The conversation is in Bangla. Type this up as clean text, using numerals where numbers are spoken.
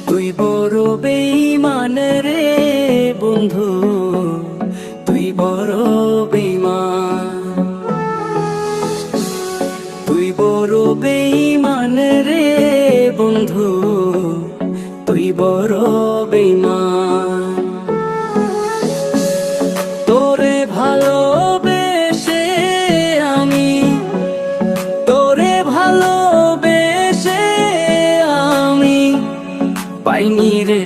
তুই বড় বেঈমান রে বন্ধু, তুই বড় বেঈমান। তুই বড় বেঈমান রে বন্ধু, তুই বড় বেঈমান। তোরে ভালোবেসে আমি, তোরে ভালোবেসে আমি পাইনি রে